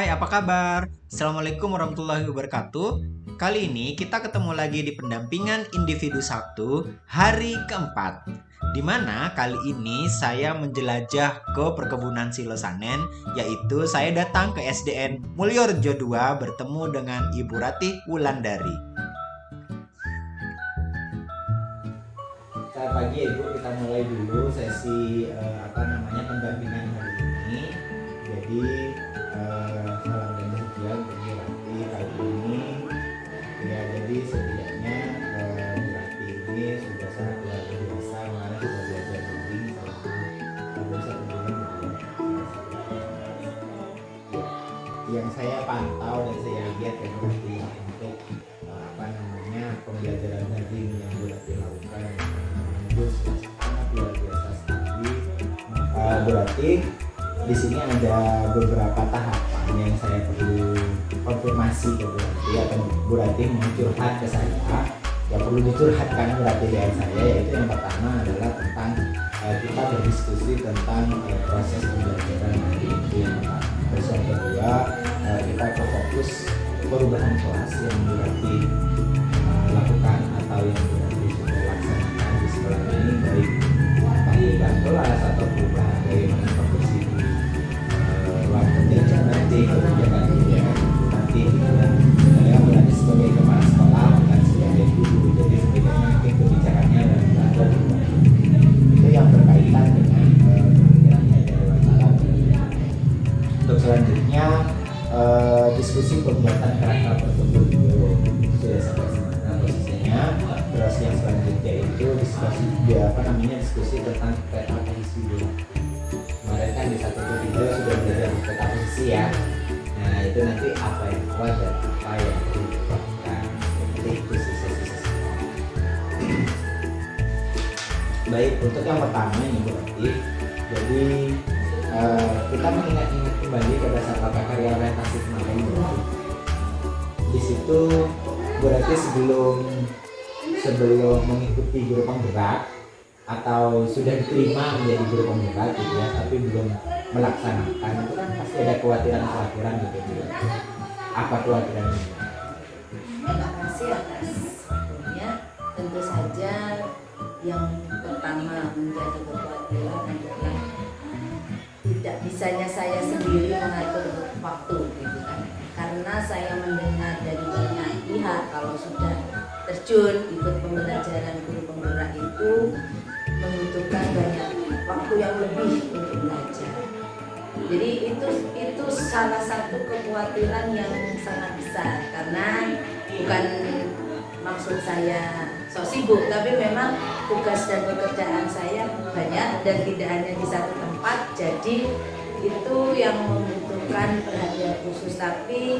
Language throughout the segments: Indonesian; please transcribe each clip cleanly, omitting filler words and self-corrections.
Hai, apa kabar? Assalamualaikum warahmatullahi wabarakatuh. Kali ini kita ketemu lagi di pendampingan individu Sabtu hari keempat, di mana kali ini saya menjelajah ke perkebunan Silosanen, yaitu saya datang ke SDN Mulyorejo 2 bertemu dengan Ibu Ratih Wulandari. Selamat pagi ya Ibu, kita mulai dulu sesi pendampingan hari ini. Jadi salam dan sekian untuk Bu Ratih kali ini. Ya, jadi setidaknya Bu Ratih ini sudah sangat luar biasa. Kemarin sudah belajar coding selama satu bulan gitu ya. Yang saya pantau dan saya lihat ya Bu Ratih untuk pembelajaran daring yang Bu Ratih lakukan itu sangat luar biasa sekali. Bu Ratih, di sini ada beberapa tahapan yang saya perlu konfirmasi ke Bu Ratih, atau Bu Ratih mau curhat ke saya yang perlu dicurhatkan Bu Ratih dengan saya, yaitu yang pertama adalah tentang kita berdiskusi tentang proses pembelajaran dari itu yang pertama. Terus yang kedua, kita ke fokus perubahan kelas yang Bu Ratih lakukan atau yang Bu Ratih sudah laksanakan di sekolah ini, baik perubahan kelas atau perubahan bagaimana komposisi ruang kerja nanti, kebijakan nanti saya berarti sebagai kepala sekolah bukan sebagai guru, jadi setidaknya mungkin kebijakannya dan belajar itu yang berkaitan dengan pemikirannya dari wartawan. Untuk selanjutnya diskusi pembuatan kerangka pertemuan sudah sampai mana posisinya. Terus yang selanjutnya itu diskusi tentang peta posisi dulu. Kemarin kan di 1.3 sudah belajar peta posisi ya. Nah itu nanti apa yang kuat dan apa yang perlu dilakukan. Jadi itu sisi-sisi. Baik, untuk yang pertama ini berarti jadi kita mengingat-ingat kembali pada saat mata karya orientasi kemarin berarti di situ berarti sebelum mengikuti guru penggerak atau sudah diterima menjadi guru penggerak gitu ya, tapi belum melaksanakan, itu kan pasti ada kekhawatiran gitu. Apa kekhawatirannya? Terima kasih atas waktunya. Tentu saja yang pertama menjadi kekhawatiran adalah tidak bisanya saya sendiri mengatur waktu gitu kan. Karena saya mendengar dari banyak pihak kalau sudah terjun ikut pembelajaran guru penggerak itu membutuhkan banyak waktu yang lebih untuk belajar. Jadi itu salah satu kekhawatiran yang sangat besar, karena bukan maksud saya sok sibuk, tapi memang tugas dan pekerjaan saya banyak dan tidak hanya di satu tempat, jadi itu yang membutuhkan perhatian khusus. Tapi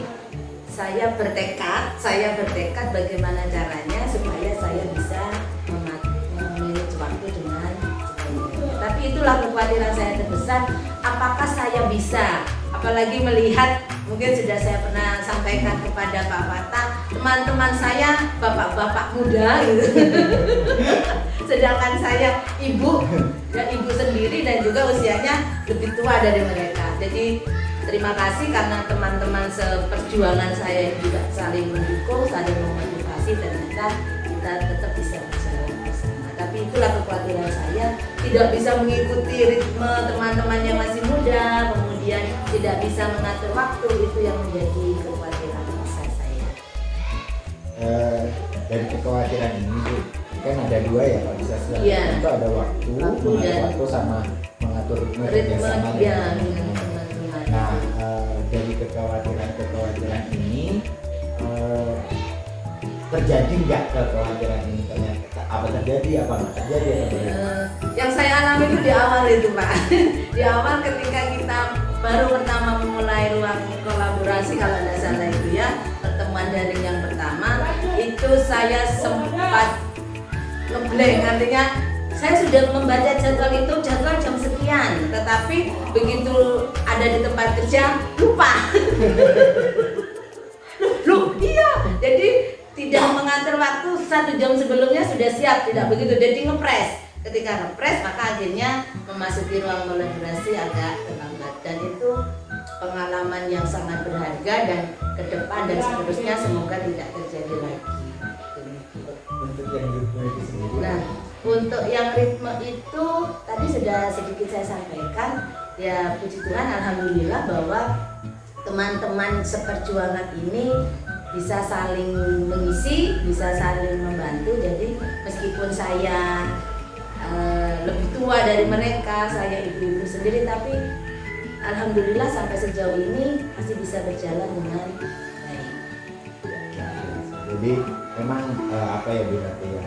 saya bertekad bagaimana caranya supaya saya bisa memanage waktu dengan sebaik. Tapi itulah kekhawatiran saya terbesar, apakah saya bisa, apalagi melihat mungkin sudah saya pernah sampaikan kepada Pak Fatah, teman-teman saya bapak-bapak muda gitu. Sedangkan saya ibu sendiri dan juga usianya lebih tua dari mereka. Jadi terima kasih karena teman-teman seperjuangan saya juga saling mendukung, saling memotivasi, dan kita tetap bisa berjalan bersama. Tapi itulah kekhawatiran saya, tidak bisa mengikuti ritme teman-teman yang masih muda, kemudian tidak bisa mengatur waktu, itu yang menjadi kekhawatiran besar saya. Dari kekhawatiran ini Bu, kan ada dua ya kalau bisa selalu itu ada waktu sama mengatur ritme sama dengan teman-teman. Nah dari kekhawatiran ini terjadi nggak kekhawatiran ini, ternyata apa terjadi apa nggak terjadi yang saya alami itu di awal itu Pak. Di awal ketika kita baru pertama memulai ruang kolaborasi, kalau tidak salah itu ya, pertemuan daring yang pertama itu saya sempat ngeblank, artinya saya sudah membaca jadwal jam sekian, tetapi begitu ada di tempat kerja lupa. Loh iya, jadi tidak mengatur waktu 1 jam sebelumnya sudah siap, tidak begitu, jadi ngepres. Ketika ngepres maka akhirnya memasuki ruang kolaborasi agak terlambat, dan itu pengalaman yang sangat berharga dan ke depan dan seterusnya semoga tidak terjadi lagi. Untuk yang ritme itu sendiri. Nah, untuk yang ritme itu tadi sudah sedikit saya sampaikan, ya puji Tuhan alhamdulillah bahwa teman-teman seperjuangan ini bisa saling mengisi, bisa saling membantu. Jadi meskipun saya lebih tua dari mereka, saya ibu-ibu sendiri, tapi alhamdulillah sampai sejauh ini masih bisa berjalan dengan baik. Jadi memang apa ya berarti ya,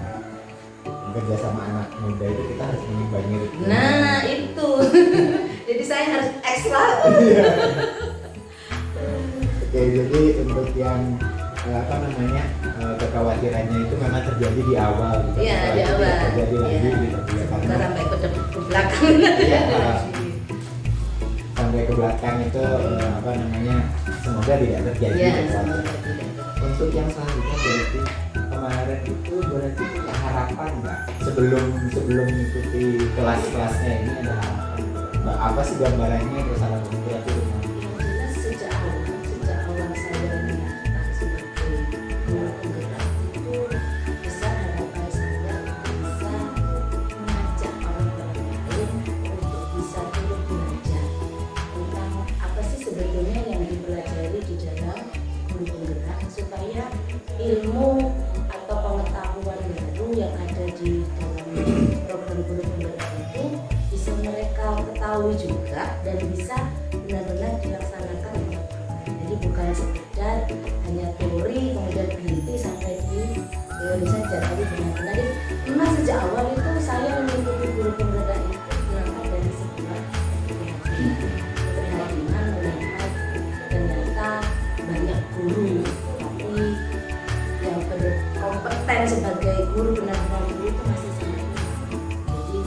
bekerja sama anak muda itu kita harus mengimbangi ritme. Nah itu, jadi saya harus ekstra. Oke, jadi untuk yang apa namanya kekhawatirannya itu memang terjadi di awal gitu. Iya, Setelah di itu awal. tidak terjadi lagi Iya. gitu ya, Semoga karena sampai ke belakang. Iya, sampai ke belakang itu apa namanya semoga tidak terjadi. Iya, gitu. semoga tidak. Untuk yang selanjutnya berarti kemarin itu berarti punya harapan nggak sebelum mengikuti kelas-kelasnya ini ada harapan nggak? Apa sih gambarannya terus harapan berarti rumah? Jelas sejak awal saya menyatakan sebagai guru penggerak itu besar harapan saya bisa mengajak orang-orang lain untuk bisa turut belajar tentang apa sih sebetulnya yang dipelajari di dalam guru penggerak, supaya ilmu atau pengetahuan baru yang ada di dalam program guru penggerak itu bisa mereka ketahui juga dan bisa benar-benar dilaksanakan di lapangan. Jadi bukan sekedar hanya teori kemudian berhenti sampai di teori saja, tapi benar-benar memang sejak awal itu saya mengikuti guru penggerak itu berangkat dari sebuah keprihatinan melihat ternyata banyak guru tapi yang berkompeten sebagai guru, benar-benar guru itu masih sangat kurang. Jadi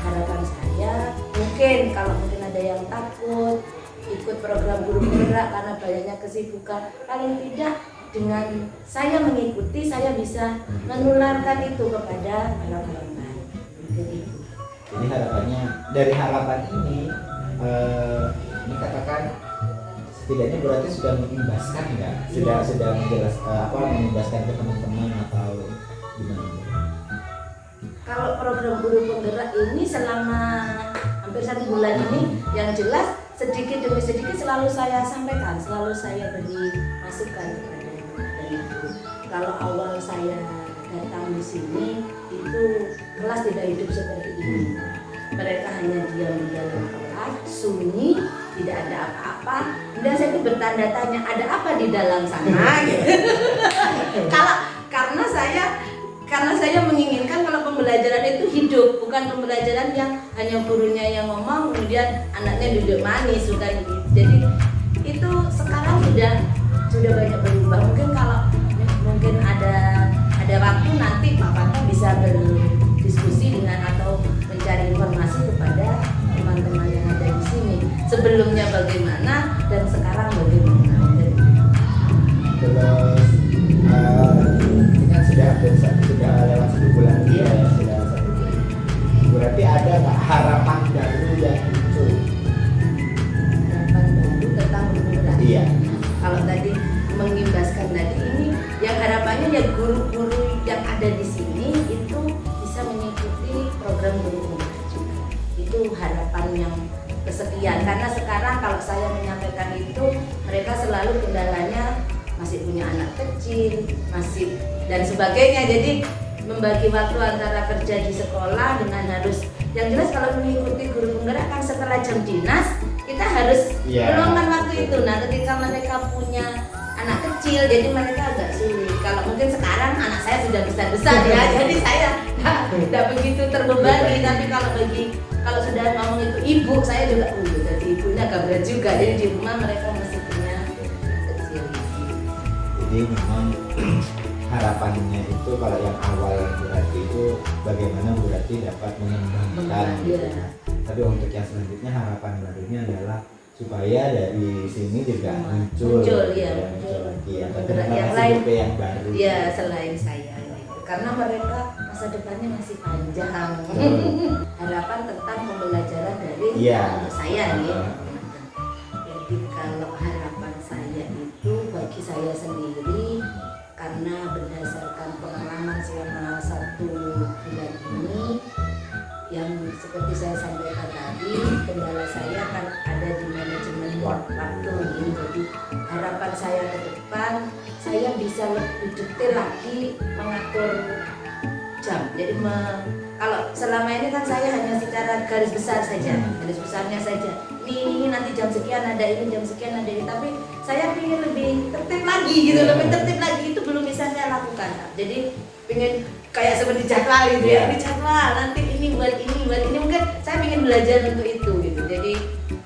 harapan saya mungkin kalau mungkin ada yang takut ikut program guru penggerak karena banyaknya kesibukan, paling tidak dengan saya mengikuti saya bisa menularkan itu kepada orang-orang lain. Begitu. Jadi harapannya dari harapan ini katakan setidaknya berarti sudah mengimbaskan nggak? Sudah mengimbaskan ke teman-teman atau gimana? Kalau program guru penggerak ini selama hampir 1 bulan ini, yang jelas sedikit demi sedikit selalu saya sampaikan, selalu saya beri masukan kepada anak-anak itu. Kalau awal saya datang di sini itu kelas tidak hidup seperti ini. Mereka hanya diam di dalam kelas, sunyi, tidak ada apa-apa. Kemudian saya itu bertanda tanya, ada apa di dalam sana? Karena saya menginginkan kalau pembelajaran itu hidup, bukan pembelajaran yang hanya gurunya yang ngomong kemudian anaknya duduk manis, bukan gitu. Jadi itu sekarang sudah banyak berubah. Mungkin kalau ada waktu nanti Pak Fatah bisa berdiskusi dengan atau mencari informasi kepada teman-teman yang ada di sini. Sebelumnya bagaimana dan sekarang bagaimana. Terus ini kan sudah lewat 1 bulan Iya. ya, sudah 1 bulan. Berarti ada nggak harapan baru yang muncul? Harapan baru tentang guru penggerak. Iya. Kalau tadi mengimbaskan tadi ini, yang harapannya ya guru-guru yang ada di sini itu bisa mengikuti program guru penggerak juga. Itu harapan yang kesekian, karena sekarang kalau saya menyampaikan itu mereka selalu kendalanya masih punya anak kecil, masih dan sebagainya. Jadi membagi waktu antara kerja di sekolah dengan harus, yang jelas kalau mengikuti guru penggerak kan setelah jam dinas kita harus meluangkan waktu itu. Nah ketika mereka punya anak kecil jadi mereka agak sulit. Kalau mungkin sekarang anak saya sudah besar ya, jadi saya tidak begitu terbebani. Tapi kalau sudah ngomong itu ibu, saya juga jadi ibunya agak berat juga. Jadi di rumah mereka masih punya anak kecil. Jadi memang harapannya itu kalau yang awal berarti itu bagaimana berarti dapat mengembangkan gitu. Iya. Tapi untuk yang selanjutnya harapan barunya adalah supaya dari sini juga muncul ya, muncul lagi ya, penggerak generasi yang lain GP yang baru. ya selain saya gitu. Karena mereka masa depannya masih panjang. Harapan tentang pembelajaran dari Iya. untuk saya nih. Jadi kalau harapan saya itu bagi saya sendiri, karena berdasarkan pengalaman selama 1 bulan ini, yang seperti saya sampaikan tadi, kendala saya kan ada di manajemen waktu ini. Jadi harapan saya ke depan, saya bisa lebih detail lagi mengatur jam. Jadi kalau selama ini kan saya hanya secara garis besar saja, garis besarnya saja. Ini nanti jam sekian ada ini, jam sekian ada ini. Tapi saya ingin lebih tertib lagi gitu, lebih tertib lagi, itu belum bisa saya lakukan. Jadi ingin kayak seperti jadwal gitu ya, ini jadwal nanti ini buat ini mungkin saya ingin belajar untuk itu gitu. Jadi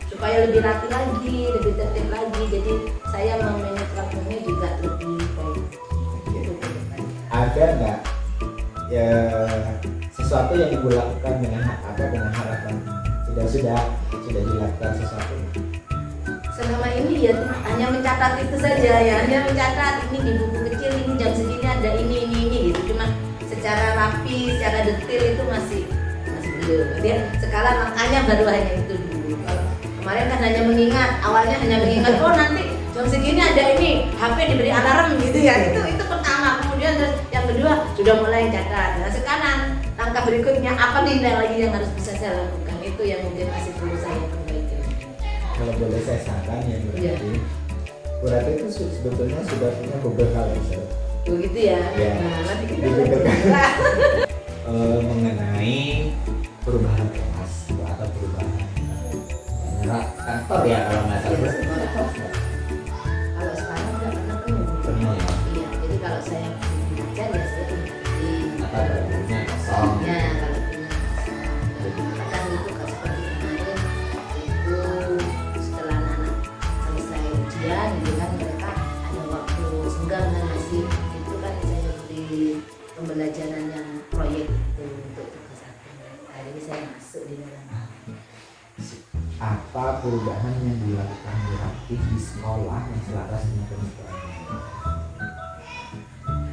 supaya lebih rapi lagi, lebih tertib lagi. Jadi saya memanage waktunya juga lebih baik. Gitu. Ada nggak ya sesuatu yang ibu lakukan dengan harapan sudah dilakukan sesuatu? Selama ini ya hanya mencatat itu saja ya, hanya mencatat ini di buku kecil, ini jam segini ada ini gitu. Cuma secara rapi, secara detail itu masih belum. Dia sekarang makanya baru hanya itu dulu. Kalau kemarin kan hanya mengingat, awalnya hanya mengingat oh nanti jam segini ada ini, HP diberi alarm gitu ya. Itu pertama. Kemudian terus yang kedua sudah mulai catat. Nah sekarang langkah berikutnya apa nih lagi yang harus bisa saya lakukan, itu yang mungkin masih perlu saya perbaiki. Kalau boleh saya saran ya Bu Ratih itu sebetulnya sudah punya Google Calendar. Begitu ya. Nah, nanti kita lihat mengenai perubahan kelas atau perubahan kantor ya kalau nggak salah. Kalau sekarang udah pernah penuh ya. Iya, jadi kalau saya belajar ya saya di Atau barunya kosong. ya kalau punya kadang itu kalau seperti kemarin itu setelah anak selesai ujian gitu kan, mereka ada waktu senggang dan masih itu kan saya beri pembelajaran yang proyek itu untuk tugas aku. Nah, jadi saya masuk di dalam. Apa perubahan yang dilakukan Bu Ratih di sekolah yang selaras dengan kebutuhannya?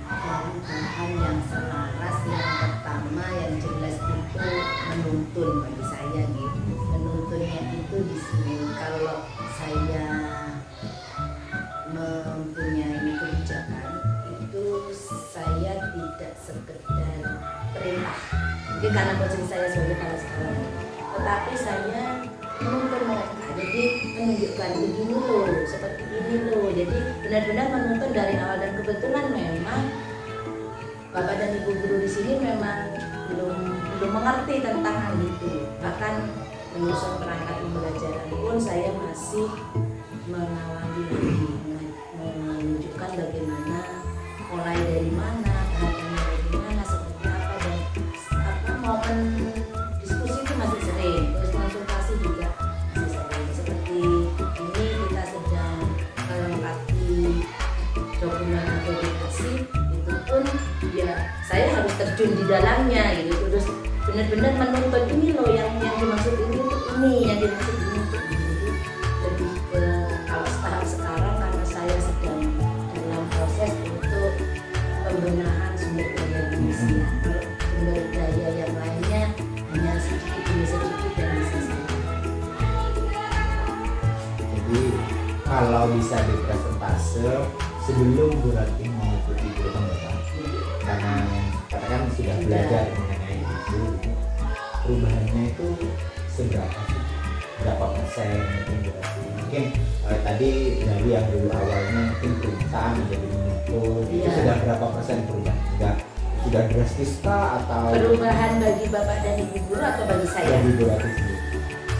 Perubahan yang selaras yang pertama yang jelas itu menuntun bagi saya gitu. Menuntunnya itu di sini kalau saya mempunyai kebijakan itu saya tidak sekedar perintah. Mungkin karena posisi saya sebagai kepala sekolah, tetapi saya menuntun mereka. Jadi menunjukkan begini loh, seperti ini loh. Jadi benar-benar menuntun dari awal, dan kebetulan memang Bapak dan Ibu guru di sini memang belum mengerti tentang hal itu. Bahkan menyusun perangkat pembelajaran pun saya masih mengawali lagi, menunjukkan bagaimana, mulai dari mana, tahapannya dari mana, seperti apa, dan momen diskusi itu masih sering, terus konsultasi juga masih sering. Seperti ini kita sedang melengkapi dokumen akreditasi, itu pun ya saya harus terjun di dalamnya gitu, terus benar-benar menuntut ini loh yang dimaksud ini untuk ini, yang dimaksud ini untuk ini. Jadi lebih ke kalau tahap sekarang karena saya sedang dalam proses untuk pembenahan sumber daya manusia. Kalau sumber daya yang lainnya hanya sedikit demi sedikit dan bisa saja. Jadi kalau bisa dipresentase sebelum Bu Ratih mengikuti program Bapak, karena katakan sudah belajar mengenai itu, perubahannya itu seberapa sih? Berapa persen mungkin tadi dari yang dulu awalnya mungkin perintah menjadi menuntun itu sudah berapa persen perubahan? Sudah drastis kah atau Perubahan bagi Bapak dan Ibu guru atau bagi saya? bagi Bu Ratih sendiri?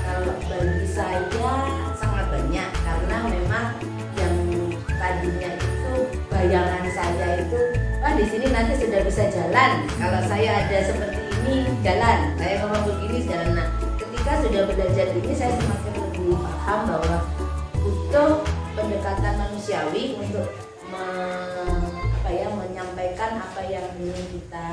Kalau bagi saya sangat banyak, karena memang yang tadinya itu bayangan saya itu wah di sini nanti sudah bisa jalan. Kalau saya ada seperti ini jalan, saya ngomong begini jalan. Nah, ketika sudah belajar ini saya semakin lebih paham bahwa butuh pendekatan manusiawi untuk menyampaikan apa yang ingin kita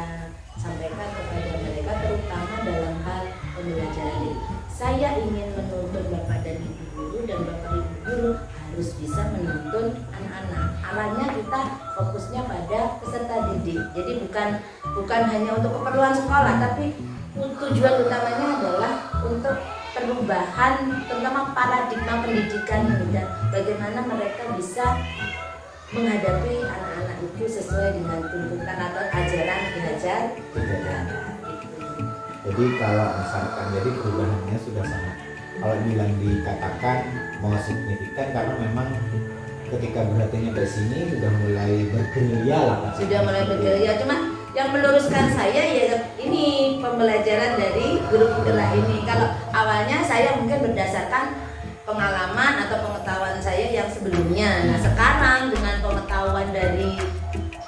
sampaikan kepada mereka, terutama dalam hal pembelajaran ini. Saya ingin menuntun Bapak dan Ibu guru, dan Bapak Ibu guru harus bisa menuntun anak-anak. Alanya kita fokusnya pada peserta didik. Jadi bukan hanya untuk keperluan sekolah, tapi tujuan utamanya adalah untuk perubahan terutama paradigma pendidikan dan bagaimana mereka bisa menghadapi anak-anak itu sesuai dengan tuntutan atau ajaran belajar negara itu. Jadi kalau misalkan jadi perubahannya sudah sangat, kalau bilang dikatakan mau signifikan karena memang ketika berarti ke sini sudah mulai bergerilya lah Pak. Sudah mulai bergerilya, cuma yang meluruskan saya ya ini pembelajaran dari guru penggerak ini. Kalau awalnya saya mungkin berdasarkan pengalaman atau pengetahuan saya yang sebelumnya. Nah sekarang dengan pengetahuan dari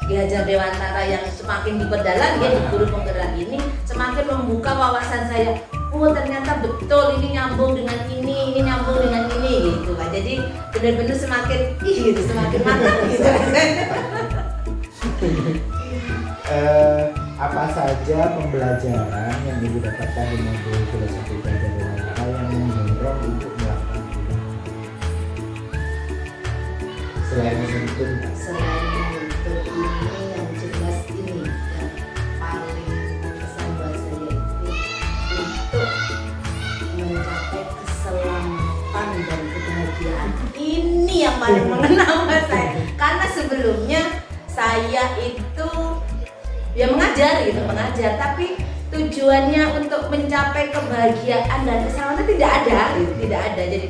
Ki Hajar Dewantara yang semakin diperdalam ya di guru penggerak ini, semakin membuka wawasan saya. Oh ternyata betul ini nyambung dengan ini nyambung dengan ini gitu lah. Jadi benar-benar semakin gitu, semakin mantap gitu. Apa saja pembelajaran yang Ibu dapatkan di modul filosofi Ki Hajar Dewantara yang mendorong untuk melakukan perubahan? Selain menuntun, Selain itu ini yang jelas ini yang paling berkesan buat saya itu untuk mencapai keselamatan dan kebahagiaan. Ini yang paling mengena buat saya. Karena sebelumnya saya itu ya mengajar gitu, mengajar, tapi tujuannya untuk mencapai kebahagiaan dan keselamatan tidak ada, gitu, tidak ada. Jadi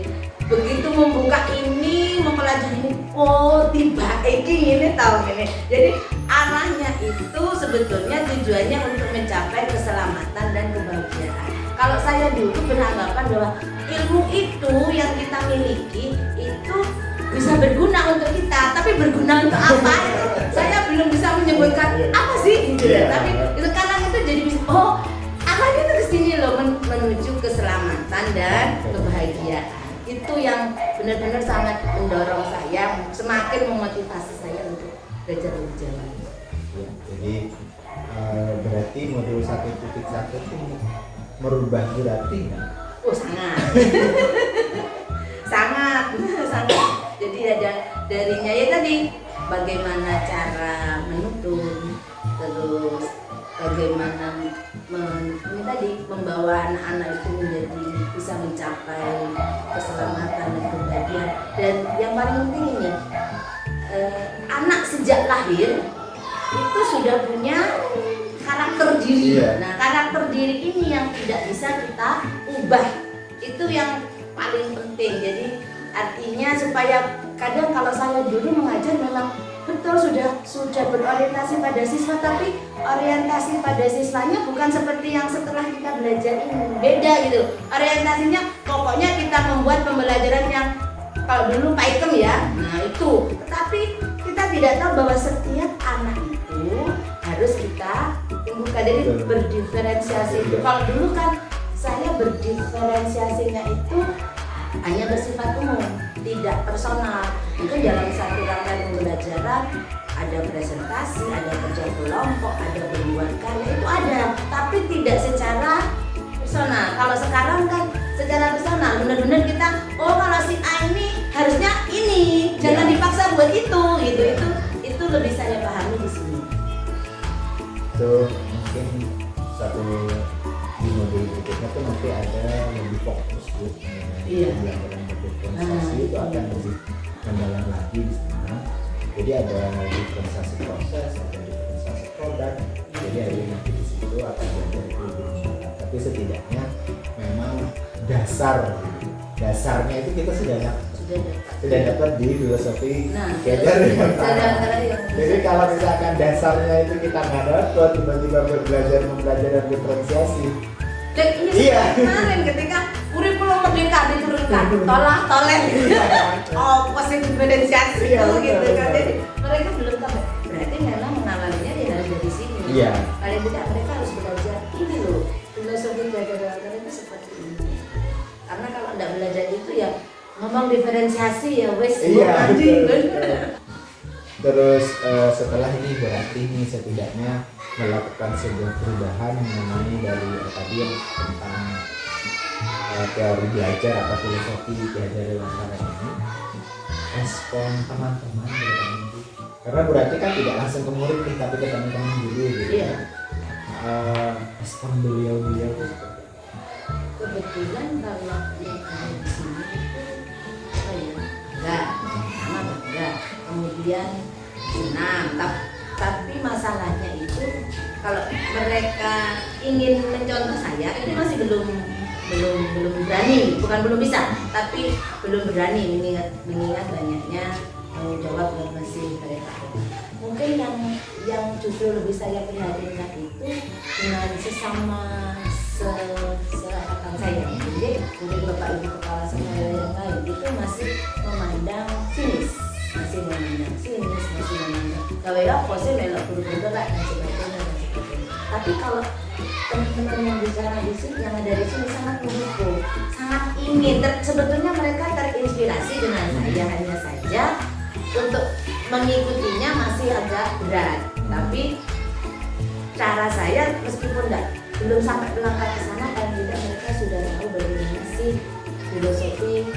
begitu membuka ini, mempelajari ini, oh tiba ini tahu ini. Jadi arahnya itu sebetulnya tujuannya untuk mencapai keselamatan dan kebahagiaan. Kalau saya dulu beranggapan bahwa ilmu itu yang kita miliki itu bisa berguna untuk kita, tapi berguna untuk apa? Saya belum bisa menyebutkan apa sih gitu ya. Tapi sekarang itu jadi oh arahnya itu kesini loh, menuju keselamatan dan kebahagiaan. Itu yang benar-benar sangat mendorong saya, semakin memotivasi saya untuk belajar lebih jauh. ya, jadi berarti modul 1.1 itu merubah berarti nggak? Oh sangat, sangat, sangat. Jadi ada darinya ya tadi bagaimana cara menuntun, terus bagaimana ini tadi membawa anak-anak itu menjadi bisa mencapai keselamatan dan kebahagiaan. Dan yang paling penting ini anak sejak lahir itu sudah punya karakter diri. Nah karakter diri ini yang tidak bisa kita ubah, itu yang paling penting. Jadi artinya supaya kadang kalau saya dulu mengajar memang betul sudah berorientasi pada siswa, tapi orientasi pada siswanya bukan seperti yang setelah kita belajar ini, beda gitu. Orientasinya pokoknya kita membuat pembelajaran yang kalau dulu Python ya, nah itu. Tetapi kita tidak tahu bahwa setiap anak itu harus kita tumbuhkan, jadi berdiferensiasi. Kalau dulu kan saya berdiferensiasinya itu hanya bersifat umum, tidak personal. Mungkin dalam satu rangkaian pembelajaran ada presentasi, ada kerja kelompok, ada membuat karya, itu ada, tapi tidak secara personal. Kalau sekarang kan secara personal, benar-benar kita, oh kalau si A ini harusnya ini, jangan dipaksa buat itu, gitu. Itu lebih saya pahami di sini. Itu mungkin satu di modul berikutnya tuh nanti ada lebih fokus pembelajaran berdiferensiasi itu akan lebih mendalam lagi di sana. Jadi ada diferensiasi proses, ada diferensiasi produk. Jadi hari nanti di situ akan belajar itu lebih mendalam. Tapi setidaknya memang dasarnya itu kita sudah dapat di filosofi Ki Hajar Dewantara. Jadi kalau misalkan dasarnya itu kita nggak dapat, tiba-tiba mempelajari diferensiasi. Dan ini kemarin ketika kurikulum merdeka diturunkan, tolak oh pasti diferensiasi gitu kan. Jadi mereka belum tahu, berarti memang mengalaminya ya harus dari sini. Paling tidak mereka harus belajar ini loh, filosofi Ki Hajar Dewantara itu seperti ini. Karena kalau tidak belajar itu ya ngomong diferensiasi ya wes Terus setelah ini berarti ini setidaknya melakukan sebuah perubahan mengenai dari tadi yang tentang teori belajar atau filosofi Ki Hajar Dewantara ini. Respon teman-teman karena berarti kan tidak langsung ke murid nih, tapi ke teman-teman dulu gitu. Respon beliau itu seperti apa? Kebetulan kalau yang ada di sini itu apa ya? Enggak, pertama enggak. Kemudian senang, tapi masalahnya itu kalau mereka ingin mencontoh saya ini masih belum berani, bukan belum bisa, tapi belum berani mengingat banyaknya tanggung jawab yang masih mereka. Mungkin yang justru lebih saya prihatinkan itu dengan sesama seangkatan saya. Jadi mungkin bapak ibu kepala sekolah yang lain itu masih memandang sinis, masih memandang kalau ya pose melok bergerak dan sebagainya. Tapi kalau teman-teman yang bicara di sini, yang ada di sini sangat mendukung, sangat ingin. Sebetulnya mereka terinspirasi dengan saya, hanya saja untuk mengikutinya masih agak berat. Tapi cara saya meskipun belum sampai melangkah ke sana, paling tidak mereka sudah tahu bagaimana sih filosofi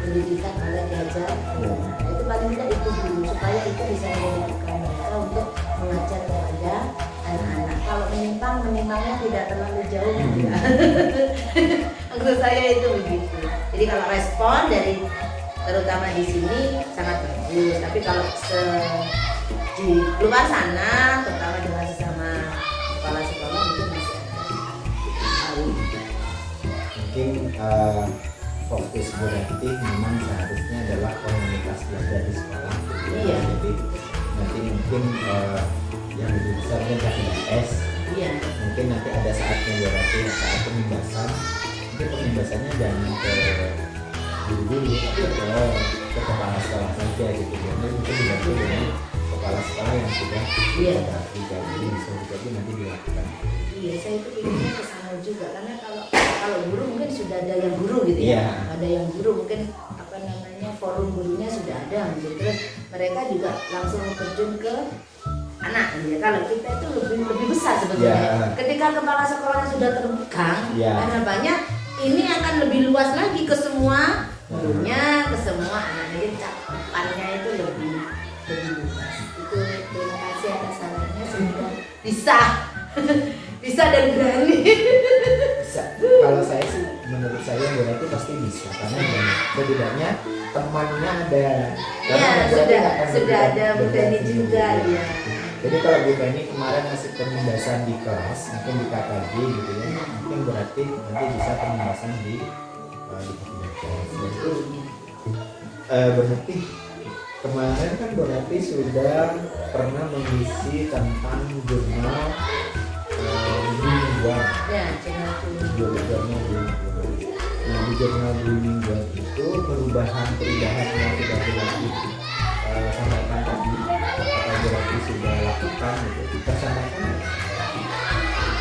pendidikan oleh diajar. Nah, itu paling tidak itu dulu supaya itu bisa menjadikan mereka untuk mengajar kepada anak-anak. Kalau menyimpangnya tidak terlalu jauh juga. Maksud saya itu begitu. Jadi kalau respon dari terutama di sini sangat bagus. Tapi kalau di luar sana, terutama dengan sesama kepala sekolah itu masih ada. Mungkin fokus berarti memang seharusnya adalah komunitas belajar di sekolah. Iya. Jadi nanti mungkin yang lebih besar kan KPS. Iya. Mungkin nanti ada saatnya berarti saat penindasan. Mungkin penindasannya jangan ke guru-guru, tapi ke kepala sekolah saja gitu. Jadi mungkin dibantu dengan kepala sekolah yang sudah berarti jadi bisa jadi nanti dilakukan. Iya, saya itu pikirnya ke sana juga karena kalau guru mungkin sudah ada yang guru gitu ya. Yeah. Ada yang guru mungkin forum gurunya sudah ada gitu. Terus mereka juga langsung terjun ke anak gitu ya. Kalau kita itu lebih besar sebetulnya. Yeah. Ketika kepala sekolahnya sudah terbuka, Yeah. karena banyak ini akan lebih luas lagi ke semua gurunya, ke semua anak. Jadi cakupannya itu lebih luas. Itu terima kasih atas sarannya sehingga bisa dan berani. Bisa. Kalau saya sih, menurut saya berarti pasti bisa karena setidaknya temannya ada. Iya, sudah ada Bu Feni juga ya. Jadi kalau Bu Feni kemarin masih penindasan di kelas, mungkin di KKG gitu ya, mungkin berarti nanti bisa penindasan di kelas. Jadi berarti kemarin kan berarti sudah pernah mengisi tentang jurnal mingguan. Ya, Jurnal mingguan. Nah, di jurnal mingguan itu perubahan yang sudah dilakukan sampaikan tadi, apakah berarti sudah lakukan gitu, kita sampaikan.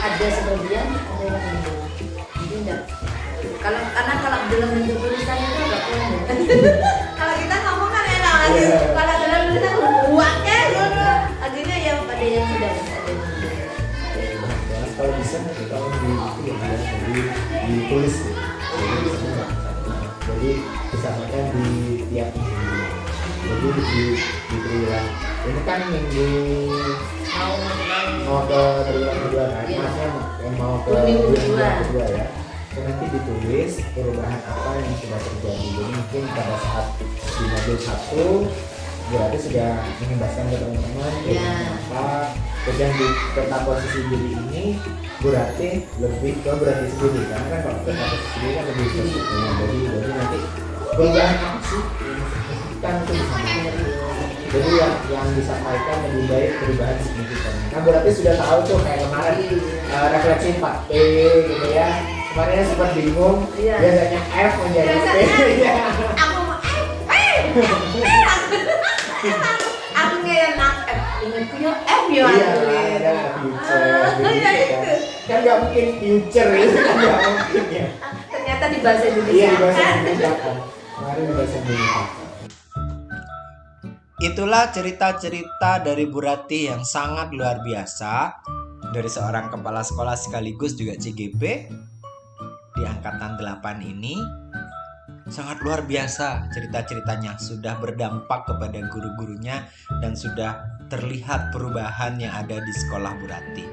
Ada sebagian, ada yang belum. Jadi enggak. Karena kalau dalam bentuk tulisan itu agak pendek. Kalau kita ngomong kan enak lagi. Kalau dalam tulisan buatnya dulu. Akhirnya ya pada yang sudah ada. Kalau bisa nanti kalau di itu ya ditulis gitu. Jadi disampaikan di tiap minggu. Jadi di triwulan ini kan minggu mau ke triwulan kedua kan, maksudnya mau ke triwulan kedua ya. Nanti ditulis perubahan apa yang sudah terjadi. Jadi mungkin pada saat di modul 1 berarti sudah mengimbaskan ke teman-teman apa. Terus yang di peta posisi diri ini berarti lebih ke berarti sendiri karena kan kalau peta posisi sendiri kan lebih positif. Jadi nanti perubahan apa sih kan itu disampaikan. Jadi yang disampaikan lebih baik perubahan signifikan. Nah berarti sudah tahu tuh kayak kemarin refleksi 4P gitu ya. Kemarin sempat bingung, biasanya F menjadi P. Aku mau aku kayak nak F, ingatku yang F ya. Iya, ada future. Kan nggak mungkin future itu kan nggak mungkin ya. Ternyata di bahasa Indonesia. Iya di bahasa Indonesia kan. Kemarin di bahasa Indonesia. Itulah cerita-cerita dari Bu Rati yang sangat luar biasa dari seorang kepala sekolah sekaligus juga CGP di angkatan 8 ini. Sangat luar biasa cerita-ceritanya, sudah berdampak kepada guru-gurunya dan sudah terlihat perubahan yang ada di sekolah Bu Rati.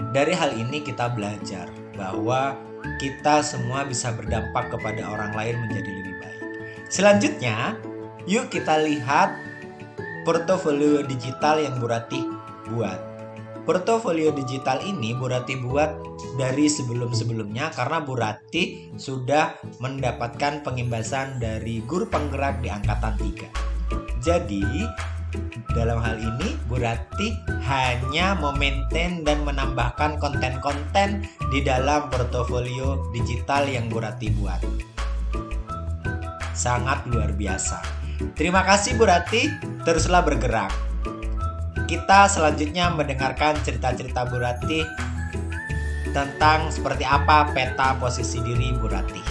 Dari hal ini kita belajar bahwa kita semua bisa berdampak kepada orang lain menjadi lebih baik. Selanjutnya, yuk kita lihat portofolio digital yang Bu Ratih buat. Portofolio digital ini Bu Ratih buat dari sebelum-sebelumnya karena Bu Ratih sudah mendapatkan pengimbasan dari guru penggerak di angkatan 3. Jadi, dalam hal ini Bu Ratih hanya memaintain dan menambahkan konten-konten di dalam portofolio digital yang Bu Ratih buat. Sangat luar biasa. Terima kasih Bu Ratih, teruslah bergerak. Kita selanjutnya mendengarkan cerita-cerita Bu Ratih tentang seperti apa peta posisi diri Bu Ratih.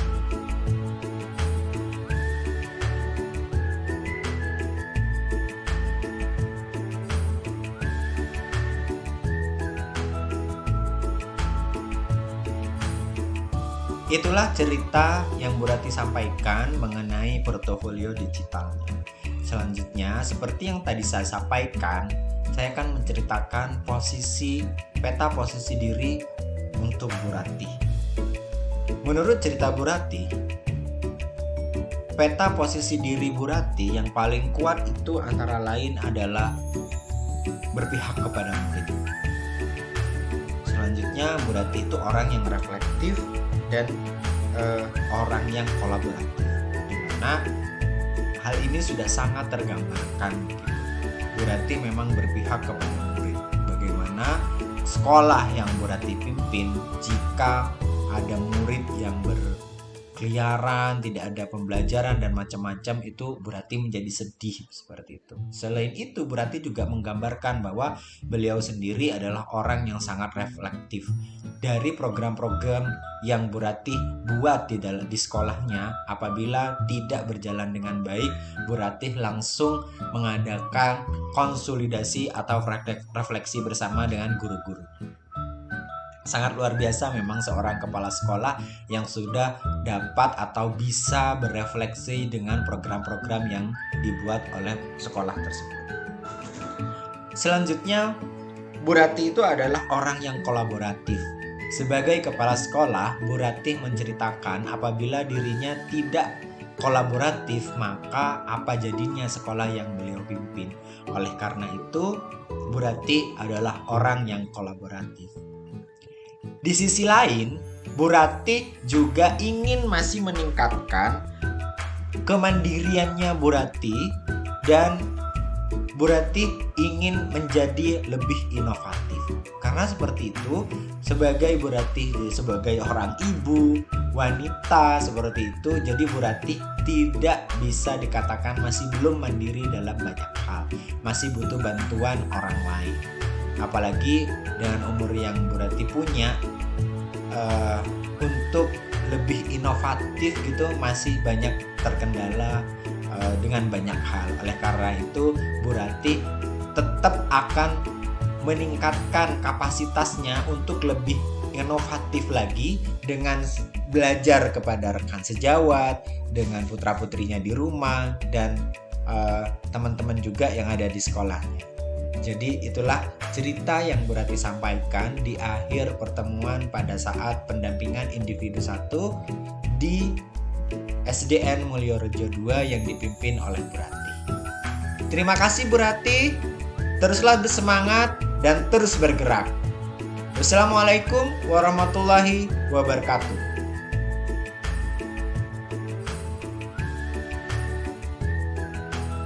Itulah cerita yang Bu Ratih sampaikan mengenai portofolio digitalnya. Selanjutnya, seperti yang tadi saya sampaikan, saya akan menceritakan peta posisi diri untuk Bu Ratih. Menurut cerita Bu Ratih, peta posisi diri Bu Ratih yang paling kuat itu antara lain adalah berpihak kepada murid. Selanjutnya, Bu Ratih itu orang yang reflektif dan orang yang kolaboratif, di mana hal ini sudah sangat tergambarkan. Bu Ratih memang berpihak kepada murid. Bagaimana sekolah yang Bu Ratih pimpin, jika ada murid yang berkeliaran, tidak ada pembelajaran dan macam-macam, itu Bu Ratih menjadi sedih seperti itu. Selain itu, Bu Ratih juga menggambarkan bahwa beliau sendiri adalah orang yang sangat reflektif. Dari program-program yang Bu Ratih buat di sekolahnya, apabila tidak berjalan dengan baik, Bu Ratih langsung mengadakan konsolidasi atau refleksi bersama dengan guru-guru. Sangat luar biasa memang seorang kepala sekolah yang sudah dapat atau bisa berefleksi dengan program-program yang dibuat oleh sekolah tersebut. Selanjutnya, Bu Ratih itu adalah orang yang kolaboratif. Sebagai kepala sekolah, Bu Ratih menceritakan apabila dirinya tidak kolaboratif, maka apa jadinya sekolah yang beliau pimpin. Oleh karena itu, Bu Ratih adalah orang yang kolaboratif. Di sisi lain, Bu Ratih juga ingin masih meningkatkan kemandiriannya Bu Ratih, dan Bu Ratih ingin menjadi lebih inovatif. Karena seperti itu, sebagai Bu Ratih, sebagai orang ibu, wanita seperti itu, jadi Bu Ratih tidak bisa dikatakan masih belum mandiri dalam banyak hal. Masih butuh bantuan orang lain. Apalagi dengan umur yang Bu Ratih punya, untuk lebih inovatif gitu masih banyak terkendala dengan banyak hal. Oleh karena itu, Bu Ratih tetap akan meningkatkan kapasitasnya untuk lebih inovatif lagi dengan belajar kepada rekan sejawat, dengan putra-putrinya di rumah, dan teman-teman juga yang ada di sekolahnya. Jadi itulah cerita yang Bu Ratih sampaikan di akhir pertemuan pada saat pendampingan individu 1 di SDN Mulyorejo 2 yang dipimpin oleh Bu Ratih. Terima kasih Bu Ratih, teruslah bersemangat dan terus bergerak. Wassalamualaikum warahmatullahi wabarakatuh.